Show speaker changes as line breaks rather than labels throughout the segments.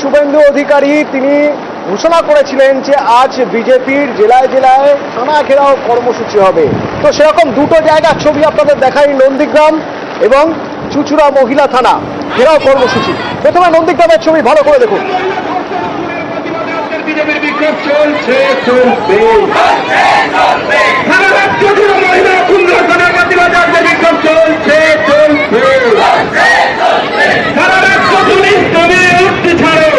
শুভেন্দু অধিকারী তিনি ঘোষণা করেছিলেন যে আজ বিজেপির জেলায় জেলায় থানা ঘেরাও কর্মসূচি হবে। তো সেরকম দুটো জায়গার ছবি আপনাদের দেখাই, নন্দীগ্রাম এবং চুচুড়া মহিলা থানা ঘেরাও কর্মসূচি। প্রথমে নন্দীগ্রামের ছবি ভালো করে দেখুন।
বিজেপির বিক্ষোভ চলছে চলবে, সারা রাজ্য জুড়ে মহিলা কুন্দ্রসনের প্রতিবাদের বিক্ষোভ চলছে চলবে, সারা রাজ্য পুলিশ তবে উঠতে ছাড়ো,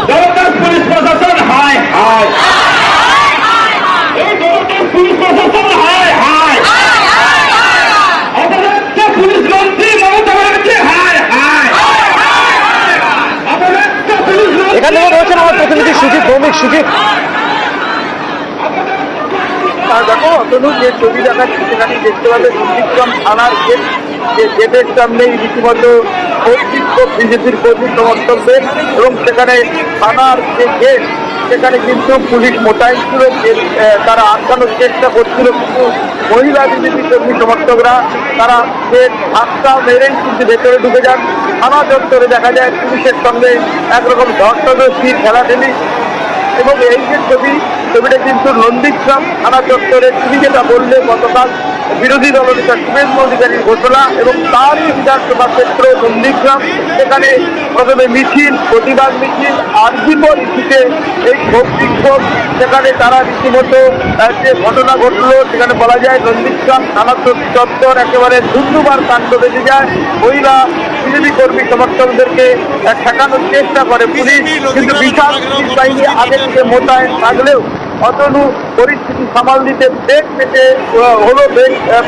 জবরদস্ত পুলিশ প্রশাসন হায় হায়, এই জবরদস্ত পুলিশ প্রশাসন হায় হায়, অপরাধ পুলিশ মন্ত্রী মমতা ব্যানার্জি হায় হায়, অপরাধ পুলিশ
এখানে রয়েছেন আমার প্রতিনিধি সুজিত ভৌমিক। সুজিত,
দেখো অতনু যে ছবি দেখাচ্ছি সেখানে দেখতে পাবে নন্দীগ্রাম থানার গেট, যে গেটের সামনেই রীতিমতো বিজেপির কর্মী সমর্থকদের, এবং সেখানে থানার যে গেট সেখানে কিন্তু পুলিশ মোতায়েন ছিল, তারা আটকানোর চেষ্টা করছিল, কিন্তু মহিলা বিজেপি কর্মী সমর্থকরা তারা যে ধাক্কা মেরেই কিন্তু ভেতরে ঢুকে যান। থানা চত্বরে দেখা যায় পুলিশের সঙ্গে একরকম ধস্তাধস্তি ঠেলাঠেলি, এবং এই যে ছবিটা কিন্তু নন্দীগ্রাম থানা চত্বরে তুমি যেটা বললে গতকাল বিরোধী দলনেতা শুভেন্দু অধিকারীর ঘোষণা, এবং তারই বিধানসভা ক্ষেত্র নন্দীগ্রাম, সেখানে প্রথমে মিছিল, প্রতিবাদ মিছিল, আরজিকর ইস্যুতে এই বিক্ষোভ, সেখানে তারা রীতিমতো যে ঘটনা ঘটলো সেখানে বলা যায় নন্দীগ্রাম থানা চত্বর একেবারে ধুন্ধুমার কাণ্ড বেঁধে যায়। মহিলা বিজেপি কর্মী সমর্থকদেরকে ঠেকানোর চেষ্টা করে পুলিশ, কিন্তু বিশাল পুলিশ বাহিনী আগে থেকে মোতায়েন থাকলেও অতনু পরিস্থিতি সামাল দিতে বেগ পেতে হলো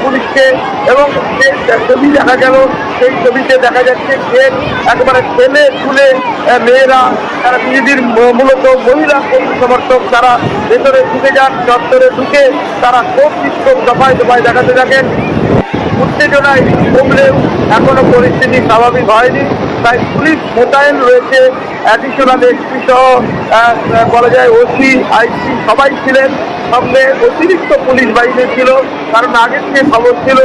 পুলিশকে, এবং যে ছবি দেখা গেল সেই ছবিতে দেখা যাচ্ছে গেট একেবারে ছেলে তুলে মেয়েরা, তারা বিজেপির মূলত মহিলা কর্মী সমর্থক তারা ভেতরে ঢুকে যান। চত্বরে ঢুকে তারা খুব বিক্ষোভ দফায় দফায় দেখাতে থাকেন। উত্তেজনায় কমলেও এখনো পরিস্থিতি স্বাভাবিক হয়নি, তাই পুলিশ মোতায়েন রয়েছে। অ্যাডিশনাল এসপি সহ বলা যায় ওসি, আইসি সবাই ছিলেন, সঙ্গে অতিরিক্ত পুলিশ বাহিনী ছিল, কারণ আগের যে খবর ছিল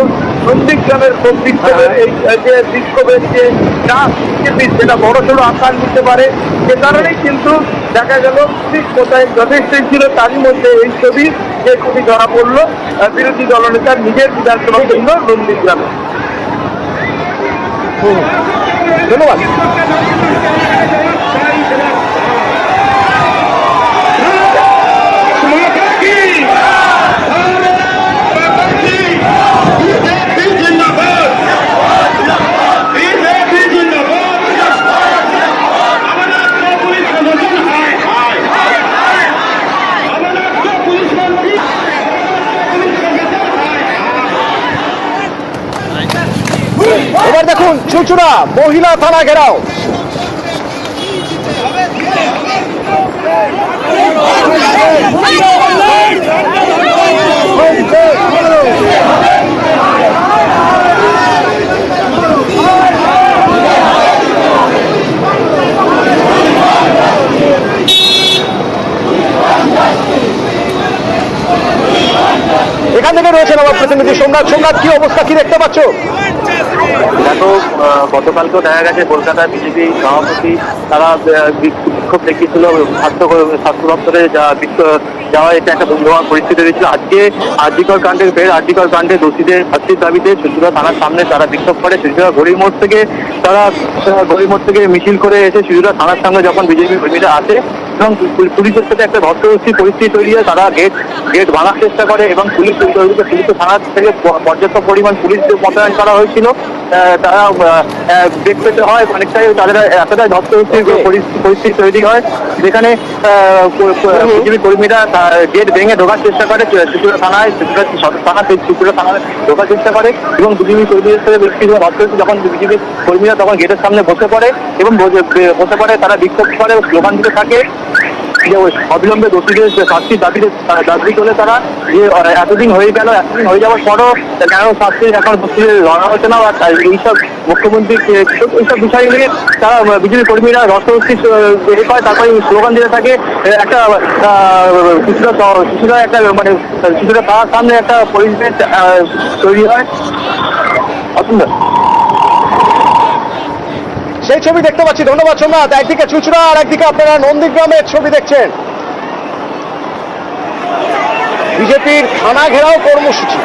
নন্দীগ্রামের বিক্ষোভের এই যে বিক্ষোভের যে চাপ বিজেপির সেটা বড়সড় আকার নিতে পারে, সে কারণেই কিন্তু দেখা গেল পুলিশ মোতায়েন যথেষ্টই ছিল। তারই মধ্যে এই ছবি যে ছবি ধরা পড়লো বিরোধী দলনেতার নিজের বিধানসভা কেন্দ্র নন্দীগ্রামে।
ধন্যবাদ। এবার দেখুন চুচুড়া মহিলা থানা ঘেরাও। এখান থেকে রয়েছেন আমার প্রতিনিধি সোমনাথ। সোমনাথ, কি অবস্থা, কি দেখতে পাচ্ছ?
দেখো গতকালকেও দেখা গেছে কলকাতার বিজেপি সভাপতি তারা বিক্ষোভ দেখিয়েছিল, স্বাস্থ্য দপ্তরে যাওয়া, এটা একটা ধুমধুমার পরিস্থিতি হয়েছিল। আজকে আরজিকর কাণ্ডে দোষীদের শাস্তির দাবিতে চুচুড়া থানার সামনে তারা বিক্ষোভ করে। চুচুড়া ঘড়ির মোড় থেকে মিছিল করে এসে চুচুড়া থানার সামনে যখন বিজেপি কর্মীরা আসে, এবং পুলিশের সাথে একটা ধস্তাধস্তি পরিস্থিতি তৈরি হয়, তারা গেট ভাঙার চেষ্টা করে, এবং পুলিশ থানা থেকে পর্যাপ্ত পরিমাণ পুলিশ মোতায়েন করা হয়েছিল। তারা বেগ পেতে হয় অনেকটাই, তাদের এতটাই ধস্তাধস্তির পরিস্থিতি তৈরি হয় যেখানে বিজেপি কর্মীরা গেট ভেঙে ঢোকার চেষ্টা করে চুচুড়া থানায়, চুচুড়া থানায় ঢোকার চেষ্টা করে, এবং বিজেপি কর্মীদের সাথে বেশ কিছু ধস্তাধস্তি যখন বিজেপি কর্মীরা তখন গেটের সামনে বসে পড়ে, এবং বসে পড়ে তারা বিক্ষোভ করে, স্লোগান দিতে থাকে যে অবিলম্বে দোষীদের শাস্তির দাবি তোলে তারা, যে এতদিন হয়ে যাওয়ার পরও কেন শাস্তি এখন দোষীদের ধরা হচ্ছে না, এইসব মুখ্যমন্ত্রী এইসব বিষয় নিয়ে তারা বিজেপি কর্মীরা ধস্তাধস্তি হয়, তারপরে স্লোগান দিতে থাকে। একটা শিশুরা একটা মানে শিশুরা তার সামনে একটা পরিবেশ তৈরি হয়। অসুন্দর
সেই ছবি দেখতে পাচ্ছি। ধন্যবাদ সোমনাথ। একদিকে চুচড়া আর একদিকে আপনারা নন্দীগ্রামের ছবি দেখছেন। বিজেপির থানা ঘেরাও কর্মসূচি।